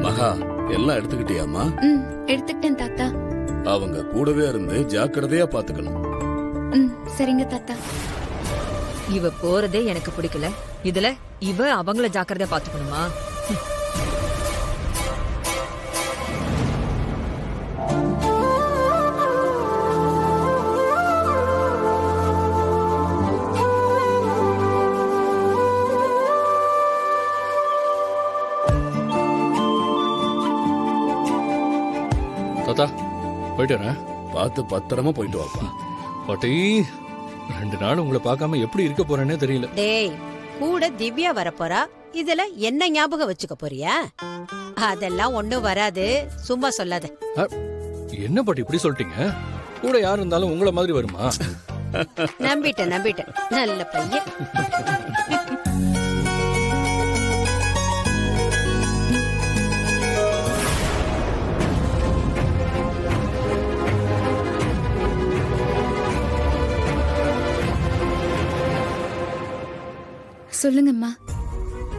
மகா, எல்லாம் எடுத்துக்கிட்டியாமா? எடுத்துக்கிட்டேன் தாத்தா. அவங்க கூடவே இருந்து ஜாக்கிரதையா பாத்துக்கணும். சரிங்க தாத்தா. இவ போறதே எனக்கு பிடிக்கல. இதுல இவ அவங்கள ஜாக்கிரதையா பாத்துக்கணுமா? தாத்தா போயிட்டு வரேன். பார்த்து பத்திரமா போயிட்டு வாப்பா. பாட்டி 2 நாள் உங்களை பார்க்காம எப்படி இருக்க போறேன்னே தெரியல. டேய், கூட திவ்யா வரப்போறா. இதுல என்ன ஞாபகம் வச்சுக்க போறியா? அதெல்லாம் ஒண்ணும் வராது, சும்மா சொல்லாத. என்ன பாட்டி இப்படி சொல்லிட்டீங்க? கூட யார் இருந்தாலும் உங்களை மாதிரி வருமா? நம்பிட்டேன். நல்ல பையன். சொல்லுங்கம்மா.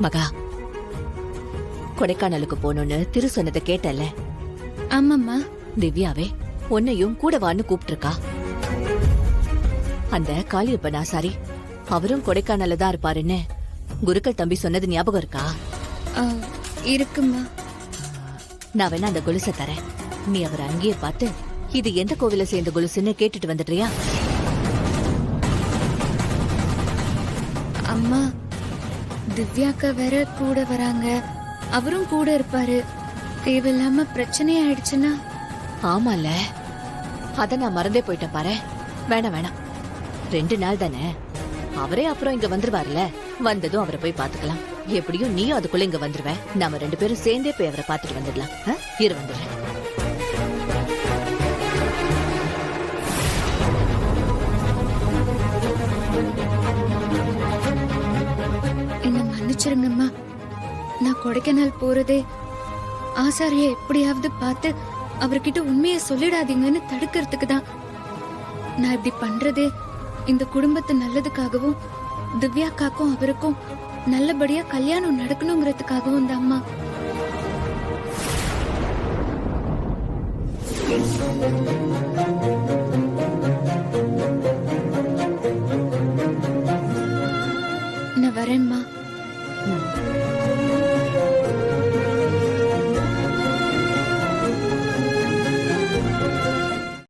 மகா, கொடைக்கானலுக்கு போகணும்னு திரு சொன்னதை கேட்டல? ஆமாம்மா. திவ்யாவே உன்னையும் கூட வான்னு கூப்பிட்டுருக்கா. அந்த காளியப்பன் ஆசாரி அவரும் கொடைக்கானல்ல தான் இருப்பாருன்னு குருக்கள் தம்பி சொன்னது ஞாபகம் இருக்கா? இருக்குமா. நான் வேணா அந்த கொலுசை தரேன். நீ அவர் அங்கேயே பார்த்து இது எந்த கோவில சேர்ந்த கொலுசுன்னு கேட்டுட்டு வந்துடுறியா? அம்மா, திவ்யாக்கா வேற கூட வராங்க, அவரும் கூட இருப்பாரு. தேவையில்லாம பிரச்சனை ஆயிடுச்சுன்னா? ஆமால, அத நான் மறந்தே போயிட்டேன் பாரு. வேணாம் 2 நாள் தானே, அவரே அப்புறம் இங்க வந்துருவார்ல. வந்ததும் அவரை போய் பாத்துக்கலாம். எப்படியும் நீயும் அதுக்குள்ள இங்க வந்துருவ. நாம 2 பேரும் சேர்ந்தே போய் அவரை பாத்துட்டு வந்துடலாம். இரு வந்துடுறேன். என்ன மன்னிச்சிருங்கம்மா. நான் கொடைக்கானல் போறதே ஆசாரிய எப்படியாவது பார்த்து அவர்கிட்ட உண்மையை சொல்லிடாதீங்கன்னு தடுக்கிறதுக்கு தான். நான் இப்படி பண்றதே இந்த குடும்பத்து நல்லதுக்காகவும் திவ்யாக்காக்கும் அவருக்கும் நல்லபடியா கல்யாணம் நடக்கணுங்கிறதுக்காகவும் தான் அம்மா.